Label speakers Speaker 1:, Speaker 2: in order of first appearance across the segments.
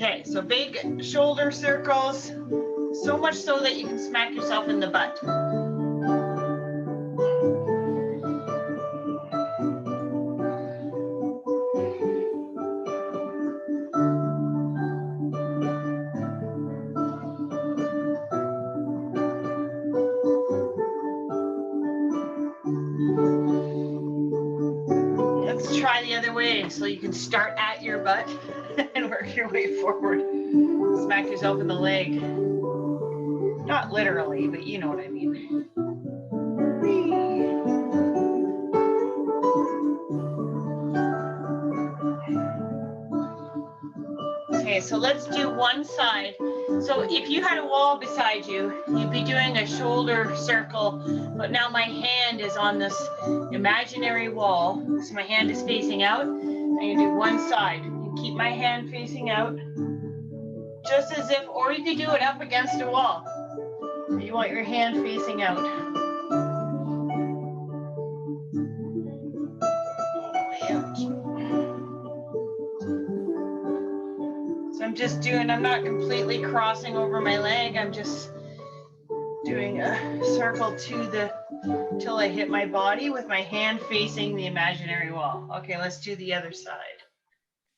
Speaker 1: Okay, so big shoulder circles, so much so that you can smack yourself in the butt. Let's try the other way, so you can start at your butt and work your way forward. Smack yourself in the leg. Not literally, but you know what I mean. Okay, so let's do one side. So if you had a wall beside you, you'd be doing a shoulder circle, but now my hand is on this imaginary wall. So my hand is facing out. I'm gonna do one side. You keep my hand facing out, just as if, or you could do it up against a wall. You want your hand facing out. So I'm just doing, I'm not completely crossing over my leg. I'm just doing a circle till I hit my body with my hand facing the imaginary wall. Okay, let's do the other side.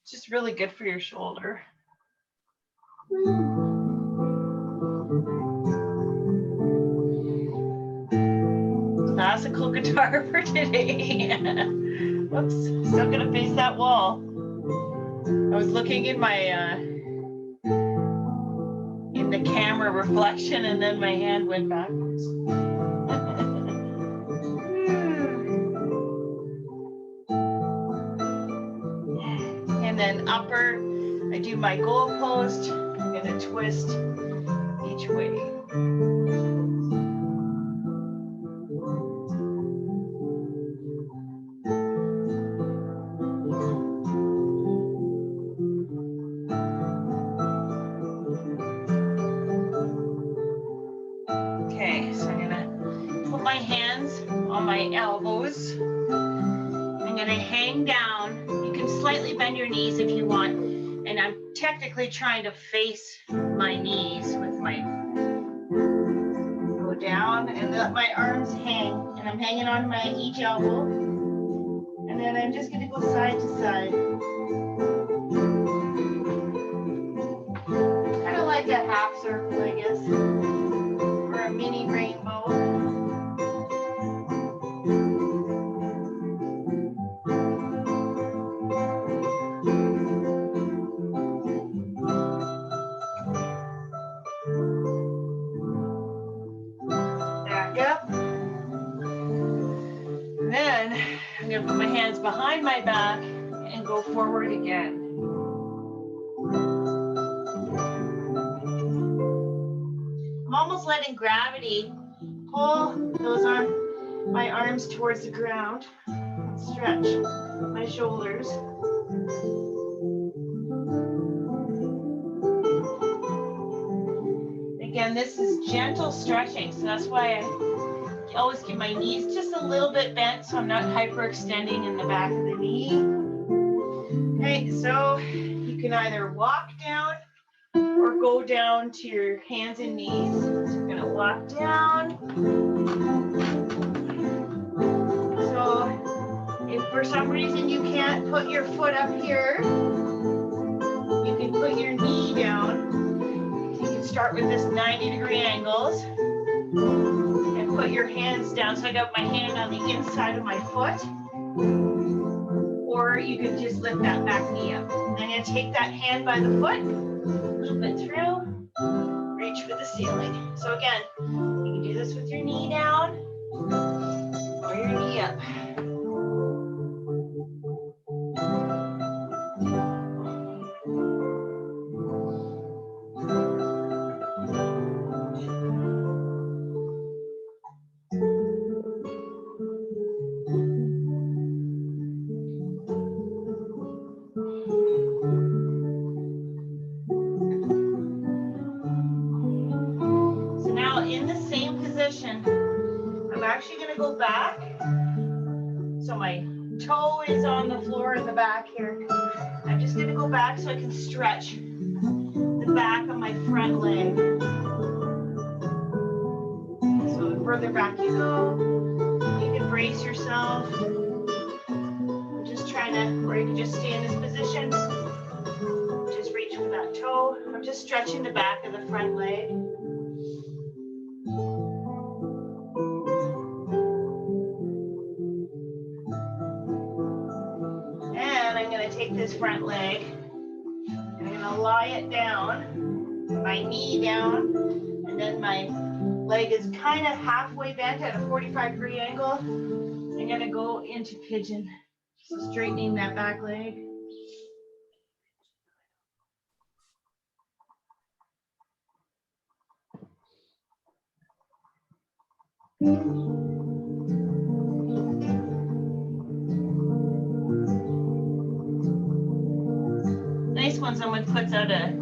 Speaker 1: It's just really good for your shoulder. Classical guitar for today. Whoops, still gonna face that wall. I was looking in my in the camera reflection, and then my hand went backwards. And then upper, I do my goal post. I'm gonna twist each way. Okay, so I'm gonna put my hands on my elbows. I'm gonna hang down. You can slightly bend your knees if you want. And I'm technically trying to face my knees with my, go down and let my arms hang. And I'm hanging on my each elbow. And then I'm just gonna go side to side. Kind of like a half circle, I guess. Or a mini rainbow. I'm going to put my hands behind my back and go forward again. I'm almost letting gravity pull my arms towards the ground. Stretch my shoulders. Again, this is gentle stretching, so that's why I always keep my knees just a little bit bent so I'm not hyperextending in the back of the knee. Okay, so you can either walk down or go down to your hands and knees. So I'm gonna walk down. So if for some reason you can't put your foot up here, you can put your knee down. You can start with this 90-degree angles. Put your hands down. So I got my hand on the inside of my foot. Or you can just lift that back knee up. I'm going to take that hand by the foot, a little bit through, reach for the ceiling. So again, you can do this with your knee down or your knee up. Go back. So my toe is on the floor in the back here. I'm just going to go back so I can stretch back of my front leg. So the further back you go, you can brace yourself. Just trying to, or you can just stay in this position. Just reach for that toe. I'm just stretching the back of the front leg. And I'm going to take this front leg. I'm going to lie it down, my knee down, and then my leg is kind of halfway bent at a 45-degree angle. I'm going to go into pigeon. So straightening that back leg. Nice when someone puts out an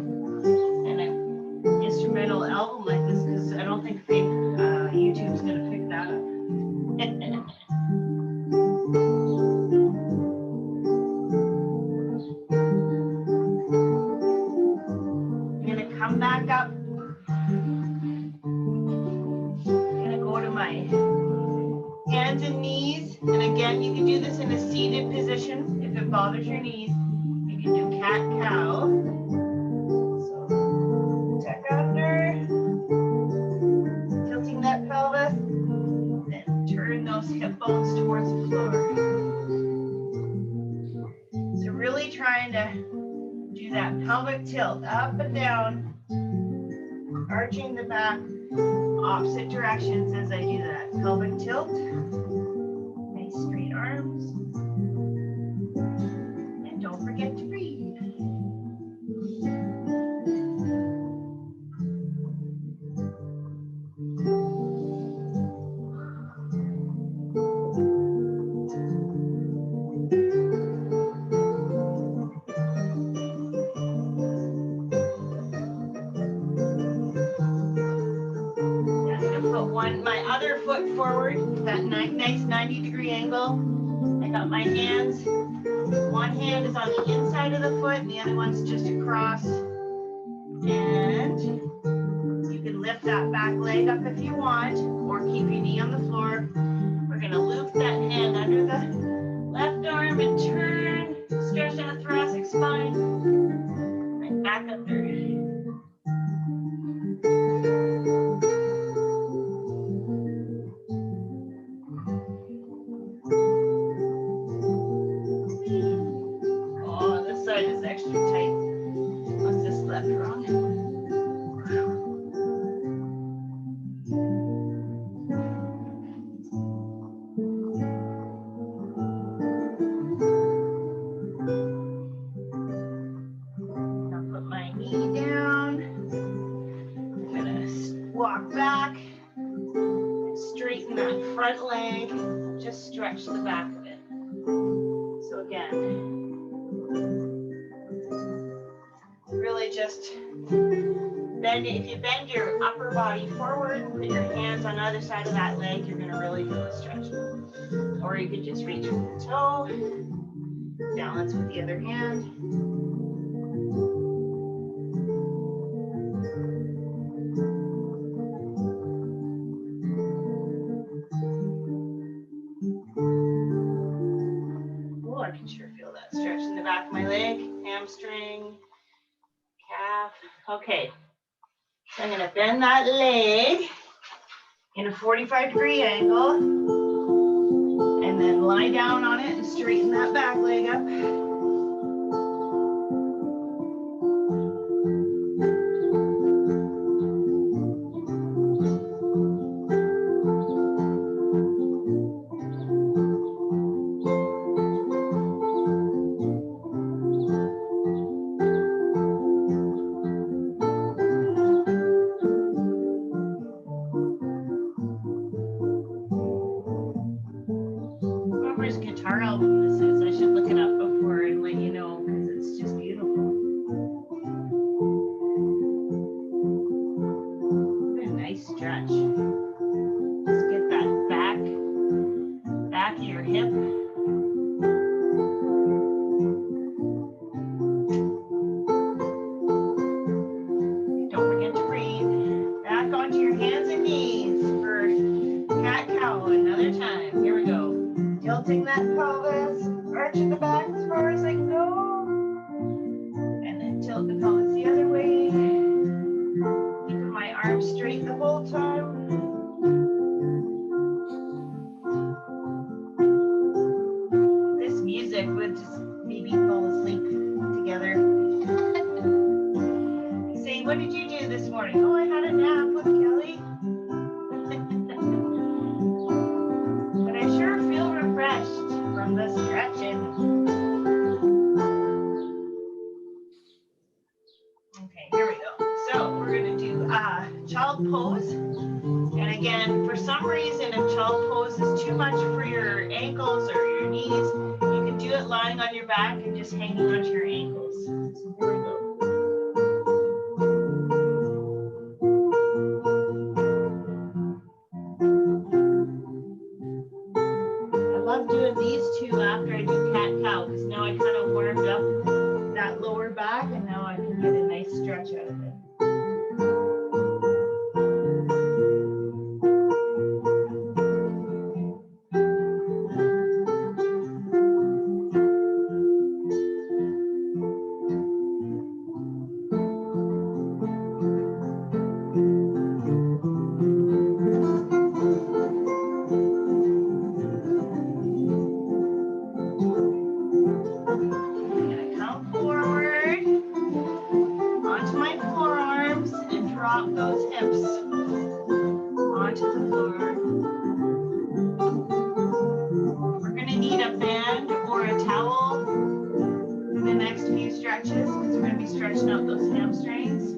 Speaker 1: instrumental album like this, because I don't think YouTube's going to pick that up. I'm going to come back up. I'm going to go to my hands and knees. And again, you can do this in a seated position if it bothers your knees. You can do cat-cow. So tuck under, tilting that pelvis, then turn those hip bones towards the floor. So really trying to do that pelvic tilt up and down, arching the back, opposite directions as I do that. Pelvic tilt, nice straight arms, and don't forget to breathe. My other foot forward, that nice 90-degree angle. I got my hands, one hand is on the inside of the foot and the other one's just across. And you can lift that back leg up if you want, or keep your knee on the floor. We're gonna loop that hand under the left arm and turn, stretch that thoracic spine, and back under. Extra tight. Must have slept wrong. I'll put my knee down. I'm gonna walk back, straighten that front leg, just stretch the back of it. So again, really just bend it. If you bend your upper body forward, put your hands on the other side of that leg, you're gonna really feel a stretch. Or you could just reach for the toe, balance with the other hand. Oh, I can sure feel that stretch in the back of my leg, hamstring, calf. Okay, so I'm gonna bend that leg in a 45-degree angle and then lie down on it and straighten that back leg up. Guitar album this is. I should look it up before what did you do this morning? Oh, I had a nap with Kelly. But I sure feel refreshed from the stretching. Okay, here we go. So we're going to do child pose. And again, for some reason, if child pose is too much for your ankles or your knees, you can do it lying on your back and just hanging onto your ankles. So here we go. I love doing these two after I do cat-cow because now I kind of warmed up that lower back and now I can get a nice stretch out of it. Those hips onto the floor. We're going to need a band or a towel for the next few stretches because we're going to be stretching out those hamstrings.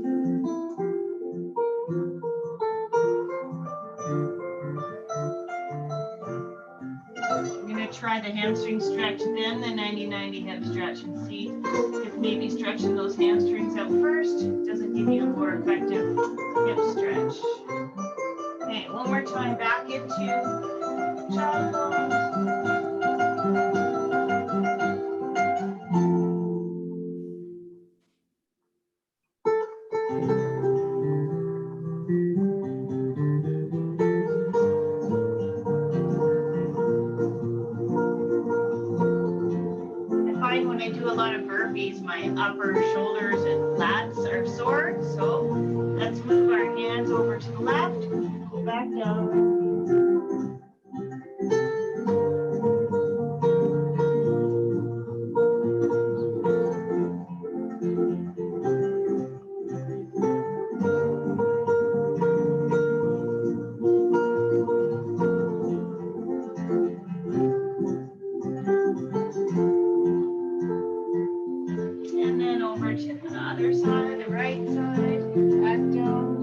Speaker 1: I'm going to try the hamstring stretch, then the 90-90 hip stretch, and see if maybe stretching those hamstrings out first doesn't give you a more effective hip stretch. Okay, one more time, back into child pose. When I do a lot of burpees, my upper shoulders and lats are sore. So let's move our hands over to the left, go back down. And then over to the other side, the right side, back down.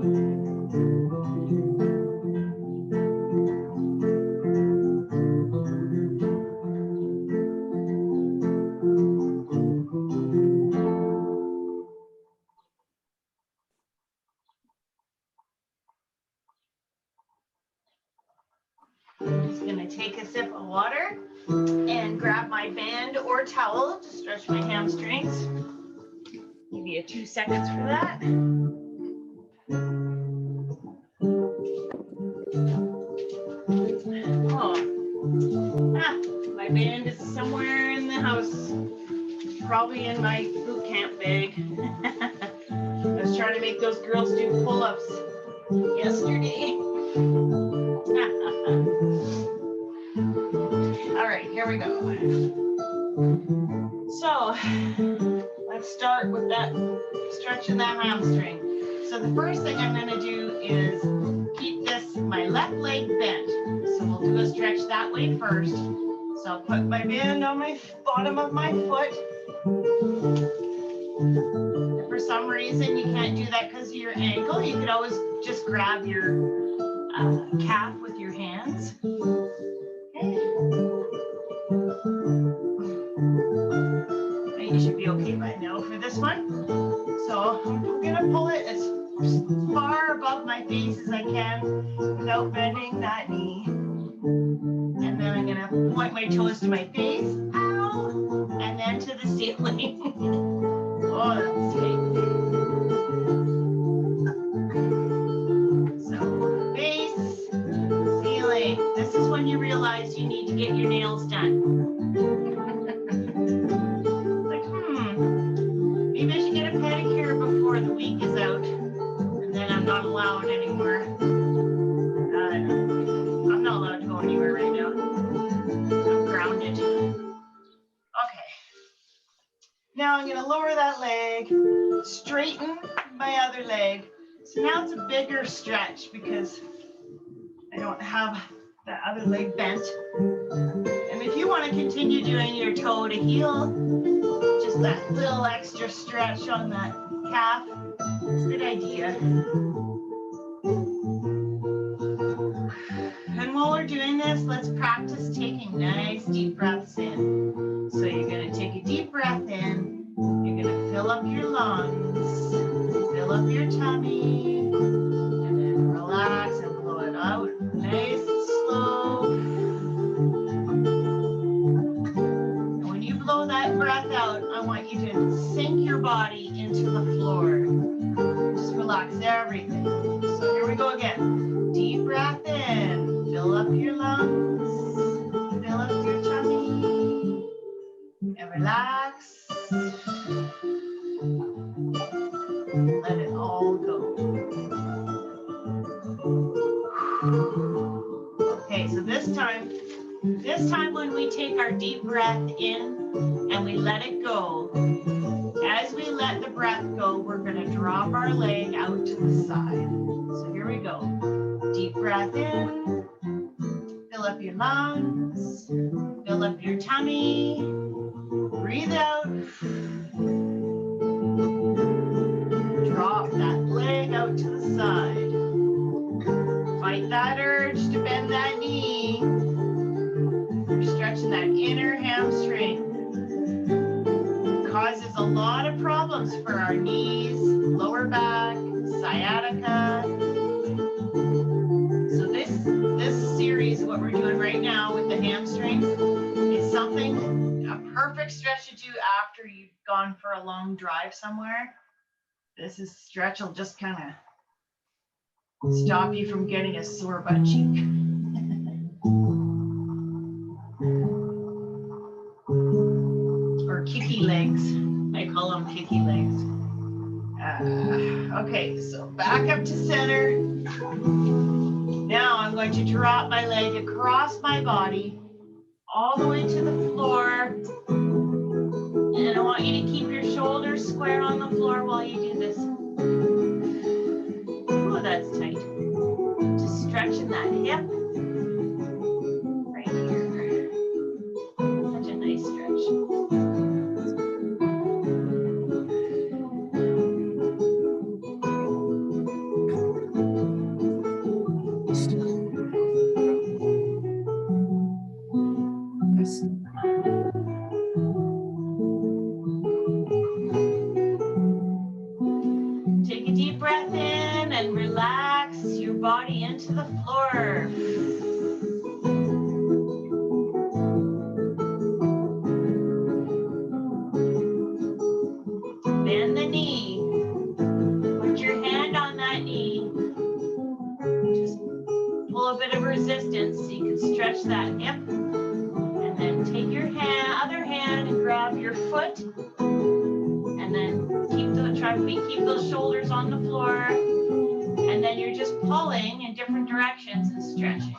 Speaker 1: I'm just going to take a sip of water and grab my band or towel to stretch my hamstrings. Give you 2 seconds for that. Oh, my band is somewhere in the house, probably in my boot camp bag. I was trying to make those girls do pull-ups yesterday. All right, here we go. So let's start with that, stretching that hamstring. So the first thing I'm going to do is keep my left leg bent. So we'll do a stretch that way first. So I'll put my band on my bottom of my foot. If for some reason you can't do that because of your ankle, you could always just grab your calf with your hands. Okay. You should be okay by now for this one. So I'm going to pull it as far above my face as I can without bending that knee. And then I'm going to point my toes to my face, ow, and then to the ceiling. Oh, that's sweet. So face, ceiling. This is when you realize you need to get your nails done. Maybe I should get a pedicure before the week is out, and then I'm not allowed anymore. I'm not allowed to go anywhere right now. I'm grounded. Okay. Now I'm going to
Speaker 2: gonna lower that leg, straighten my other leg. So now it's a bigger stretch because I don't have the other leg bent. And if you want to continue doing your toe to heel, just that little extra stretch on that calf, it's a good idea. And while we're doing this, let's practice taking nice deep breaths in. So you're going to take a deep breath in, you're going to fill up your lungs, fill up your tummy, and then relax and blow it out nice and slow. And when you blow that breath out, I want you to sink your body into the floor. Just relax everything. So here we go again. Deep breath in, fill up your lungs, fill up your tummy, and relax. Let it all go. Okay, so this time when we take our deep breath in and we let it go, as we let the breath go, we're going to drop our leg out to the side. So here we go. Deep breath in, fill up your lungs, fill up your tummy, breathe out, drop that leg out to the side. Fight that urge to bend that knee. You're stretching that inner hamstring. It causes a lot of problems for our knees, lower back, sciatica. So this series, what we're doing right now with the hamstrings, is something, a perfect stretch to do after you've gone for a long drive somewhere. This stretch will just kind of stop you from getting a sore butt cheek. Or kicky legs. I call them kicky legs. Okay, so back up to center. Now I'm going to drop my leg across my body, all the way to the floor. And I want you to keep your shoulders square on the floor while you do this. Oh, that's tight. Just stretching that hip right here. Such a nice stretch. Take a deep breath in and relax your body into the floor. Bend the knee. Put your hand on that knee. Just pull a bit of resistance so you can stretch that hip. And then take your other hand and grab your foot. And then try to keep those shoulders on the floor. And then you're just pulling in different directions and stretching.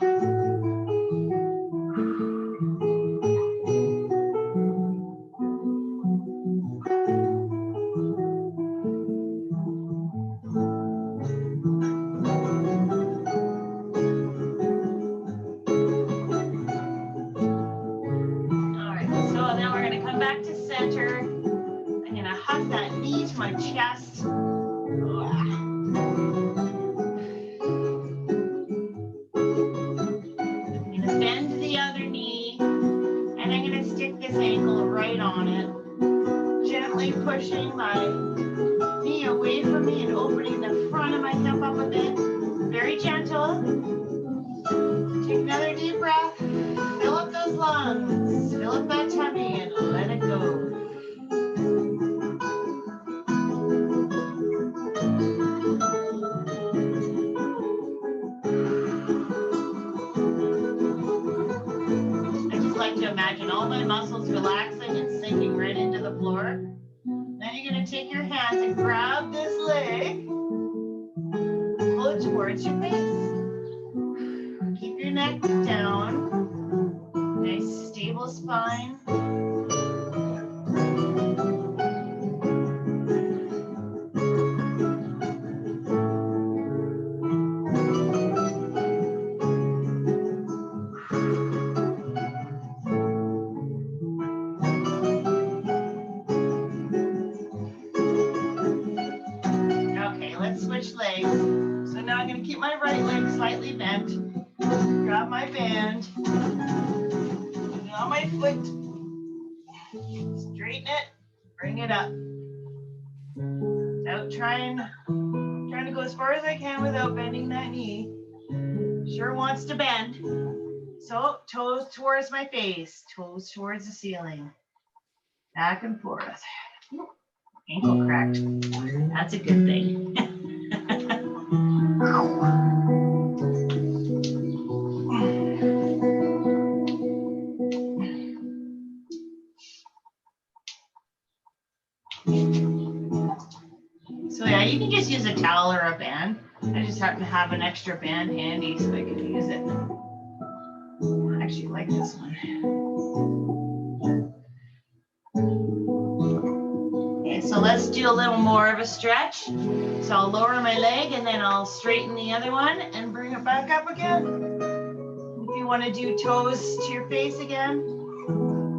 Speaker 2: Back to center. I'm going to hug that knee to my chest. I'm going to bend the other knee, and I'm going to stick this ankle right on it, gently pushing my knee away from me and opening the front of my hip up a bit. Very gentle. Take another deep breath. Fill up those lungs. Fill up that tummy and let it go. I just like to imagine all my muscles relaxing and sinking right into the floor. Then you're going to take your hands and grab this leg. Pull it towards your face. Keep your neck down. Nice stable spine. switch legs. So now I'm going to keep my right leg slightly bent. Grab my band. Now my foot. Straighten it. Bring it up. Out trying to go as far as I can without bending that knee. Sure wants to bend. So toes towards my face, toes towards the ceiling. Back and forth. Ankle cracked. That's a good thing. So yeah, you can just use a towel or a band. I just happen to have an extra band handy so I can use it. I actually like this one. Okay, so let's do a little more of a stretch. So I'll lower my leg and then I'll straighten the other one and bring it back up again. If you want to do toes to your face again,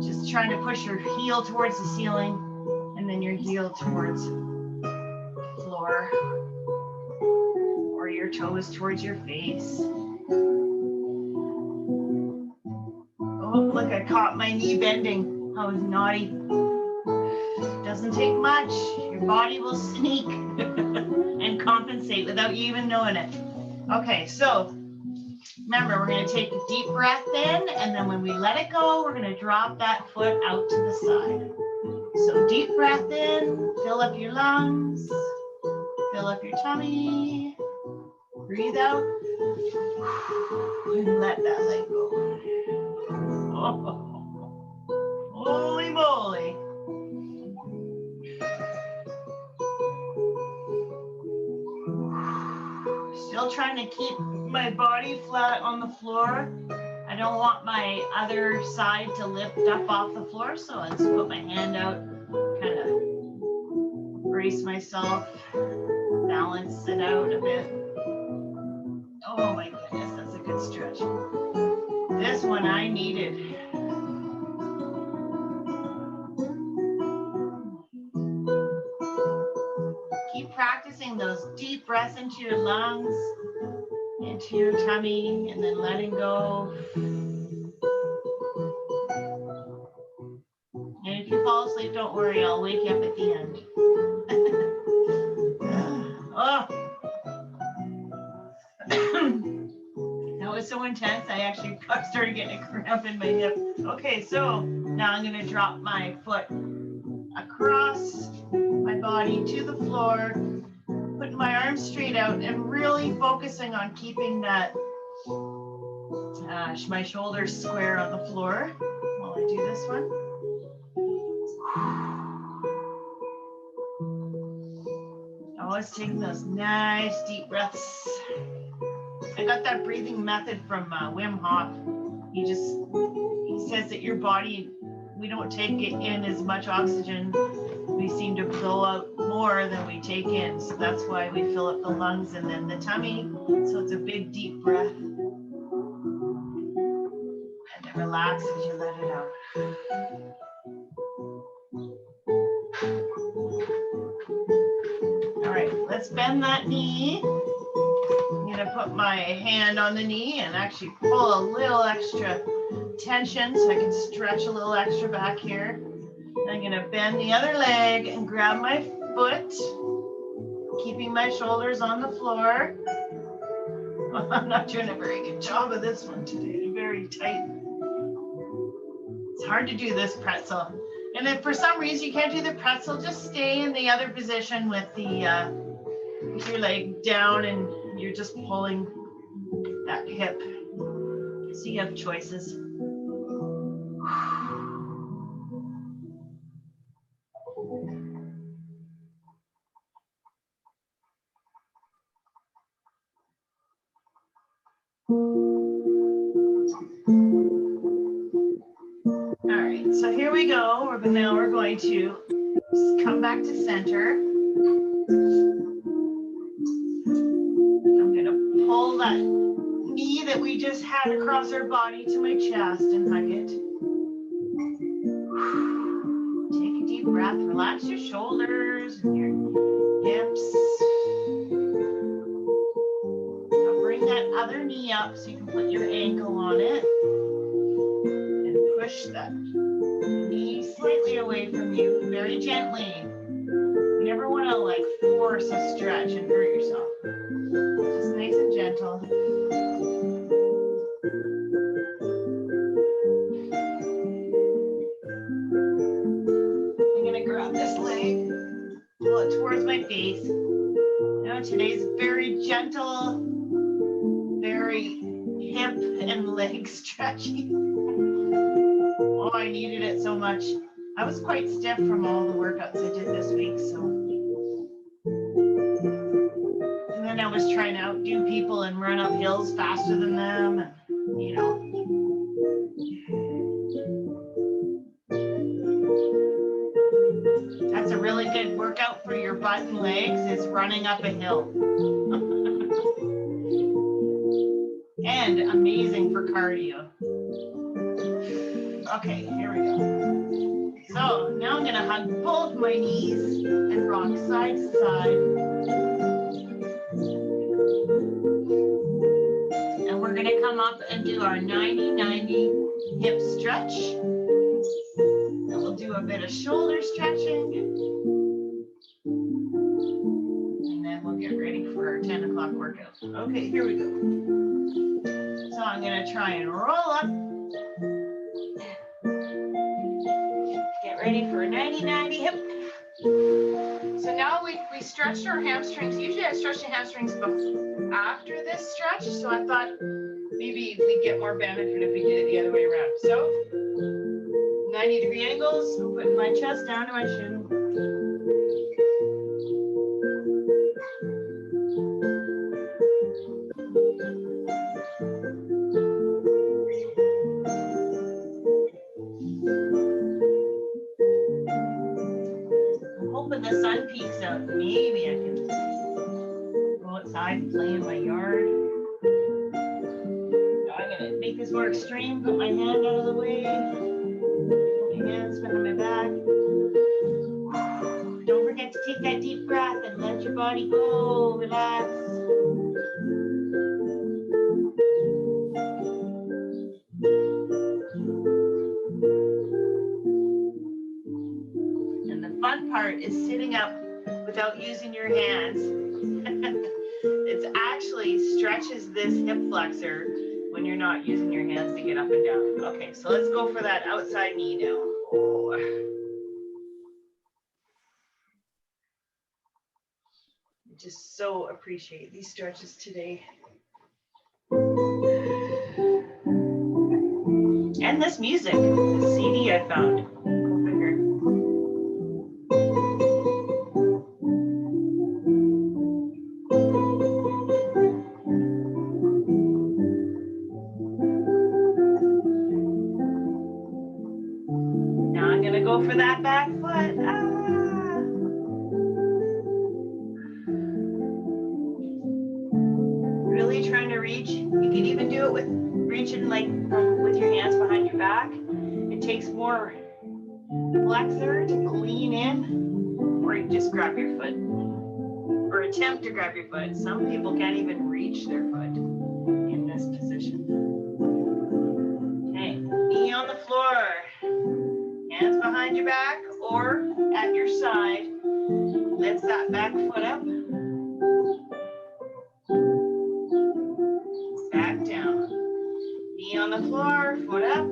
Speaker 2: just trying to push your heel towards the ceiling and then your heel towards the floor or your toes towards your face. Oh, look, I caught my knee bending. I was naughty. Doesn't take much. Your body will sneak and compensate without you even knowing it. Okay, so remember, we're going to take a deep breath in, and then when we let it go, we're going to drop that foot out to the side. So deep breath in, fill up your lungs, fill up your tummy, breathe out, and let that leg go. Oh, holy moly. Still trying to keep my body flat on the floor. I don't want my other side to lift up off the floor, so let's put my hand out, kind of brace myself, balance it out a bit. Oh my goodness, that's a good stretch. This one I needed. Keep practicing those deep breaths into your lungs, into your tummy, and then letting go. And if you fall asleep, don't worry, I'll wake you up at the end. Oh. That was so intense, I actually started getting a cramp in my hip. Okay, so now I'm going to drop my foot across my body to the floor, putting my arms straight out and really focusing on keeping that my shoulders square on the floor while I do this one. Always taking those nice deep breaths. I got that breathing method from Wim Hof. He says that your body, we don't take it in as much oxygen. We seem to blow out more than we take in. So that's why we fill up the lungs and then the tummy. So it's a big deep breath. And then relax as you let it out. All right, let's bend that knee. I'm gonna put my hand on the knee and actually pull a little extra tension so I can stretch a little extra back here. I'm gonna bend the other leg and grab my foot, keeping my shoulders on the floor. I'm not doing a very good job of this one today. It's very tight. It's hard to do this pretzel. And if for some reason you can't do the pretzel, just stay in the other position with your leg down and you're just pulling that hip. So you have choices. All right, so here we go. Now we're going to come back to center. I'm going to pull that knee that we just had across our body to my chest and hug it. Take a deep breath. Relax your shoulders and your hips. up so you can put your ankle on it. And push that knee slightly away from you, very gently. You never want to like force a stretch and hurt yourself. Just nice and gentle. I'm gonna grab this leg, pull it towards my face. Now today's very gentle, very hip and leg stretching. Oh, I needed it so much. I was quite stiff from all the workouts I did this week, so. And then I was trying to outdo people and run up hills faster than them, and, you know. That's a really good workout for your butt and legs, is running up a hill. And amazing for cardio. Okay, here we go. So now I'm gonna hug both my knees and rock side to side. And we're gonna come up and do our 90-90 hip stretch. And we'll do a bit of shoulder stretching. And then we'll get ready for our 10 o'clock workout. Okay, here we go. So I'm gonna try and roll up. Get ready for a 90-90 hip.
Speaker 3: So now we stretched our hamstrings. Usually I stretch the hamstrings after this stretch, so I thought maybe we'd get more benefit if we did it the other way around. So
Speaker 2: 90-degree angles. I'm putting my chest down to my shin. The sun peeks out. Maybe I can go outside and play in my yard. I'm gonna make this more extreme. Put my hand out of the way. Put my hands behind my back. Don't forget to take that deep breath and let your body go. Relax. Part is sitting up without using your hands. It actually stretches this hip flexor when you're not using your hands to get up and down. Okay, so let's go for that outside knee now. Oh. I just so appreciate these stretches today. And this music, this CD I found. Go for that back foot. Really trying to reach. You can even do it with reaching like with your hands behind your back. It takes more flexor to lean in, or you just grab your foot, or attempt to grab your foot. Some people can't even reach their foot in this position. Okay, knee on the floor. Hands behind your back or at your side. Lift that back foot up. Back down. Knee on the floor, foot up.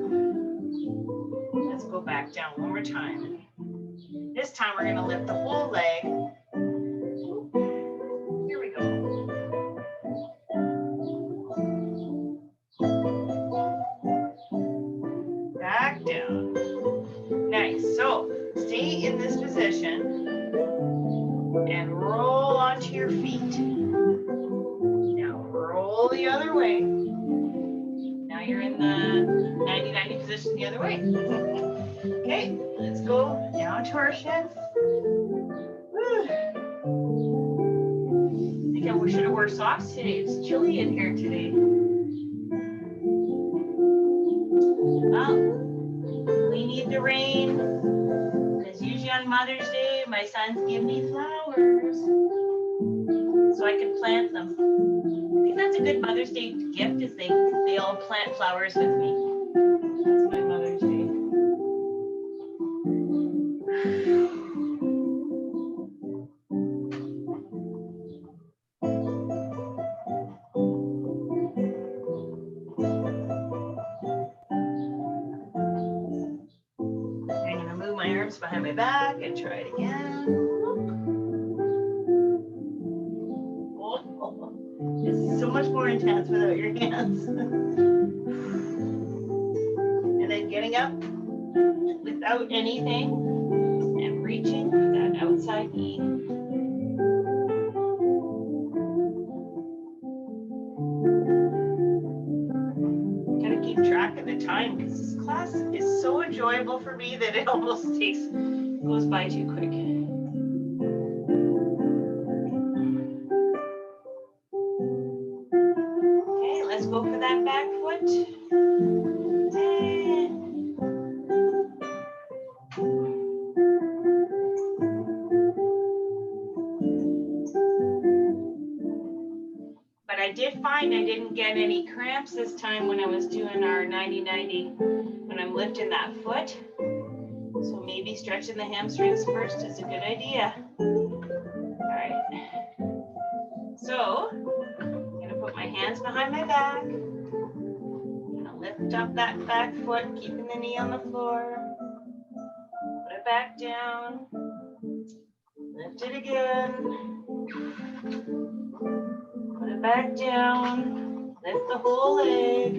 Speaker 2: Let's go back down one more time. This time we're going to lift the whole leg. Here we go. Back down. Nice. So stay in this position and roll onto your feet. Now roll the other way. Now you're in the 90-90 position the other way. Okay, let's go down to our shins. Woo. I think I should have worn socks today. It's chilly in here today. Well, we need the rain, because usually on Mother's Day, my sons give me flowers.
Speaker 1: so I can plant them. I think that's a good Mother's Day gift, is they all plant flowers with me. That's my Mother's Day. I'm gonna move my arms behind my back and try it again. Oh, it's so much more intense without your hands. And then getting up without anything and reaching for that outside knee. Gotta keep track of the time because this class is so enjoyable for me that it almost goes by too quick. Okay, let's go for that back foot. But I did find I didn't get any cramps this time when I was doing our 90-90, when I'm lifting that foot. So maybe stretching the hamstrings first is a good idea. All right. So I'm gonna put my hands behind my back. I'm gonna lift up that back foot, keeping the knee on the floor. Put it back down. Lift it again. Put it back down. Lift the whole leg.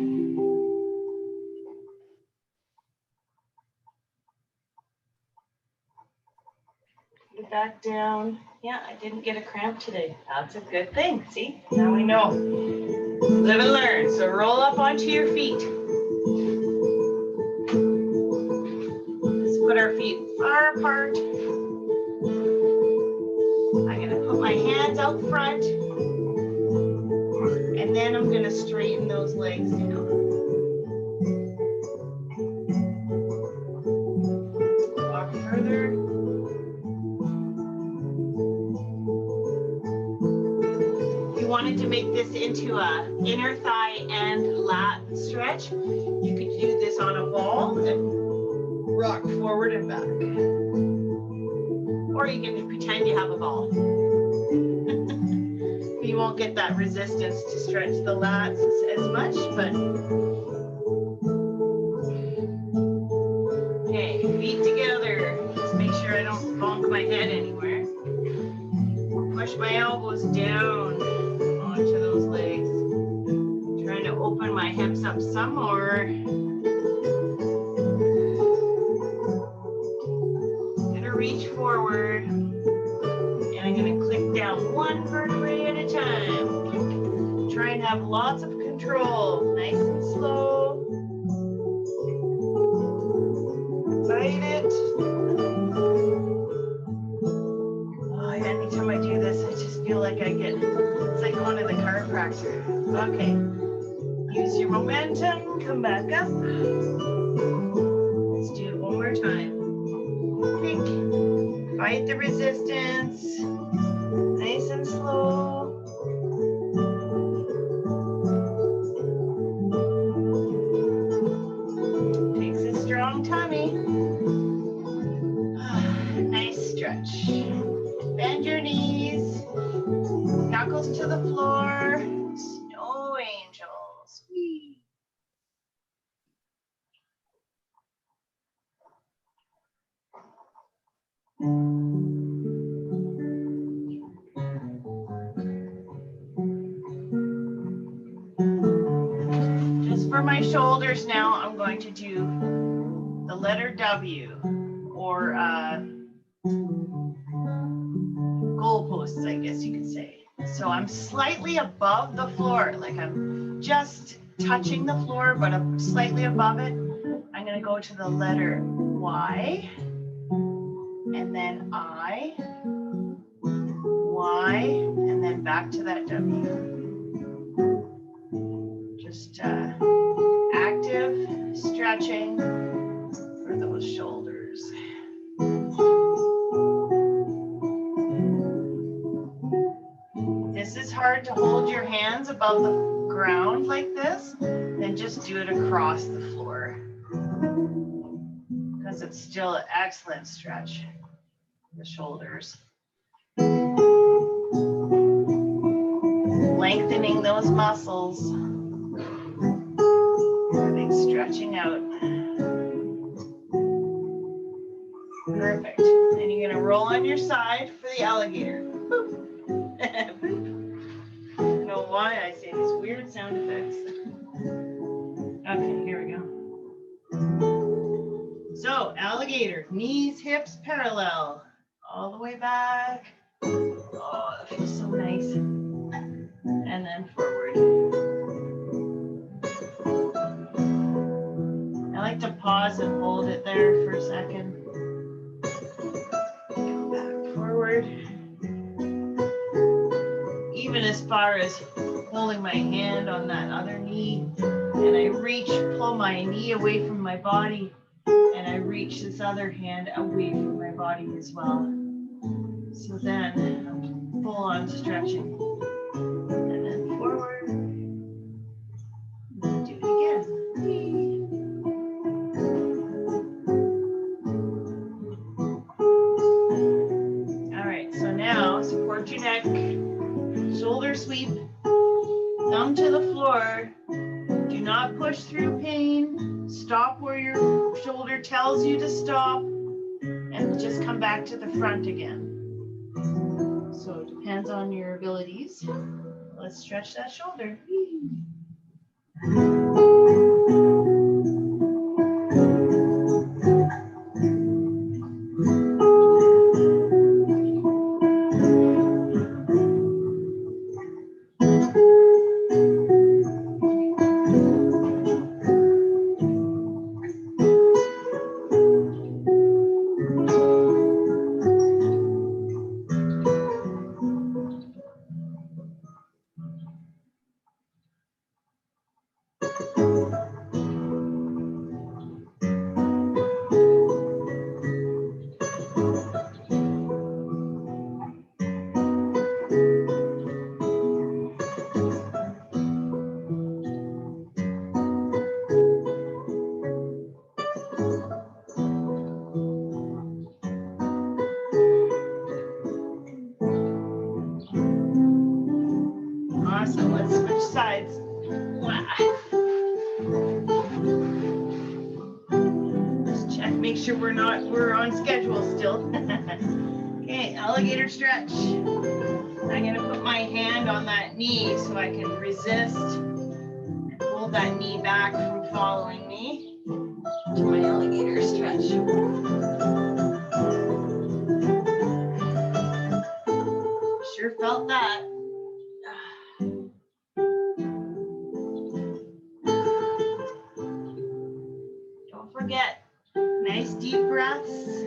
Speaker 1: Put it back down. Yeah, I didn't get a cramp today. That's a good thing. See, now we know. Live and learn. So roll up onto your feet. Let's put our feet far apart. I'm going to put my hands out front. And then I'm going to straighten those legs down. Walk further. If you wanted to make this into a inner thigh and lat stretch, you could do this on a ball and rock forward and back. Or you can pretend you have a ball. You won't get that resistance to stretch the lats as much, but okay, feet together. Just make sure I don't bonk my head anywhere. Push my elbows down onto those legs. Trying to open my hips up some more. Gonna reach forward. And I'm gonna click down one vertebrae at a time. Try and have lots of control. Nice and slow. Fight it. Oh, anytime I do this, I just feel like I get, it's like going to the chiropractor. Okay. Use your momentum. Come back up. Let's do it one more time. Think. Fight the resistance. Nice and slow. Takes a strong tummy. Nice stretch. Bend your knees. Knuckles to the floor. Snow angels. Whee. Just for my shoulders now, I'm going to do the letter W, or goalposts, I guess you could say. So I'm slightly above the floor, like I'm just touching the floor, but I'm slightly above it. I'm going to go to the letter Y, and then I, Y, and then back to that W. Just active stretching for those shoulders.
Speaker 2: hard to hold your hands above the ground like this, then just do it across the floor. Because it's still an excellent stretch. The shoulders. Lengthening those muscles. Everything's stretching out. Perfect. And you're gonna roll on your side for the alligator. Boop. Boop. I don't know why I say these weird sound effects. Okay, here we go. So, alligator, knees, hips parallel. All the way back. Oh, that feels so nice. And then forward. I like to pause and hold it there for a second. Go back forward. Even as far as holding my hand on that other knee. And I reach, pull my knee away from my body. And I reach this other hand away from my body as well. So then I'm full on stretching. And then forward. And then do it again. All right, so now support your neck, shoulder sweep, thumb to the floor. Do not push through pain. Stop where your shoulder tells you to stop and just come back to the front again. So it depends on your abilities. Let's stretch that shoulder. Awesome, let's switch sides. Let's check, make sure we're on schedule still. Okay, alligator stretch. I'm gonna put my hand on that knee so I can resist and hold that knee back from following me to my alligator stretch. Sure felt that. Don't forget, nice deep breaths,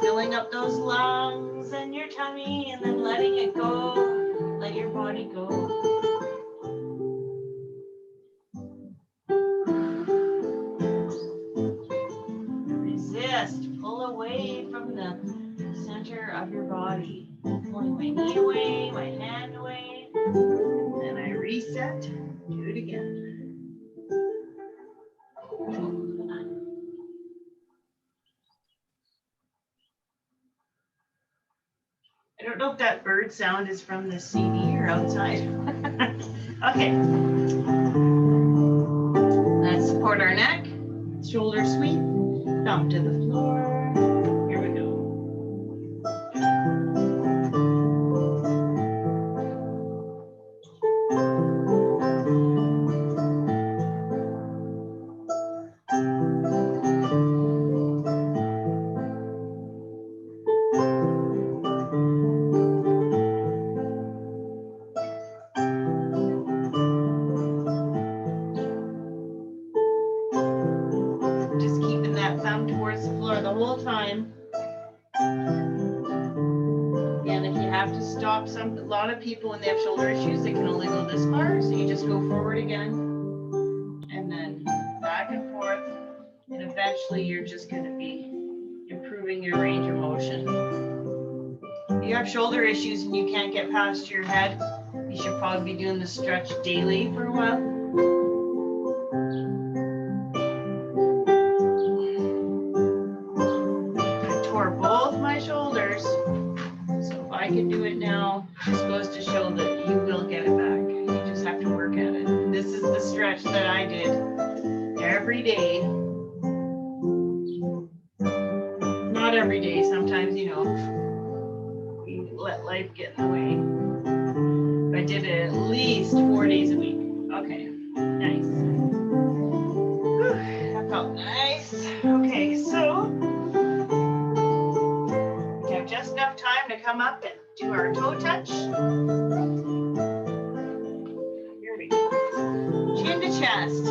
Speaker 2: filling up those lungs and your tummy, and then letting it go. Let your body go. Resist, pull away from the center of your body. Pulling my knee away, my hand away, then I reset, do it again. I don't know if that bird sound is from the CD or outside. Okay. Let's support our neck, shoulder sweep, thumb to the floor. Here we go. Just keeping that thumb towards the floor the whole time. Again, if you have to stop, a lot of people when they have shoulder issues, they can only go this far, so you just go forward again, and then back and forth, and eventually you're just going to be improving your range of motion. If you have shoulder issues and you can't get past your head,
Speaker 1: You should probably be doing the stretch daily for a while. I tore both my shoulders. So if I can do it now, just goes to show that you will get it back. You just have to work at it. This is the stretch that I did every day. Not every day, sometimes, you know, we let life get in the way. I did it at least 4 days a week. Okay, nice. Whew, that felt nice. Okay, so we have just enough time to come up and do our toe touch. Here we go. Chin to chest.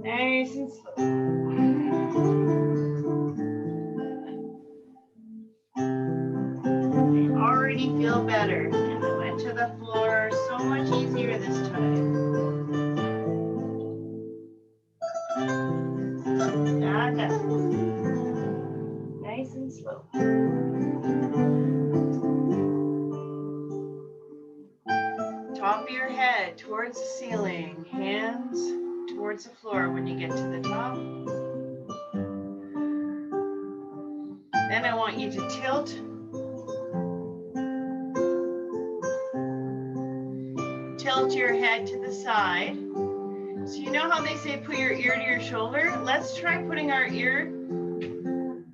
Speaker 1: Nice and slow. Already feel better. And I went to the floor, so much easier this time. Nada. Nice and slow. Top of your head towards the ceiling, hands towards the floor when you get to the top. Then I want you to tilt. Tilt your head to the side. So you know how they say put your ear to your shoulder? Let's try putting our ear,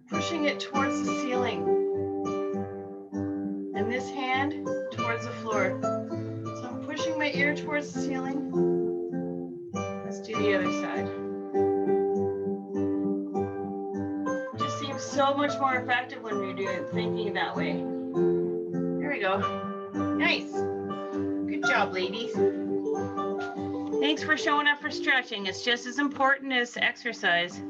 Speaker 1: pushing it towards the ceiling. And this hand towards the floor. So I'm pushing my ear towards the ceiling. Let's do the other side. Just seems so much more effective when we do it thinking that way. Here we go. Nice. Good job, ladies. Thanks for showing up for stretching. It's just as important as exercise.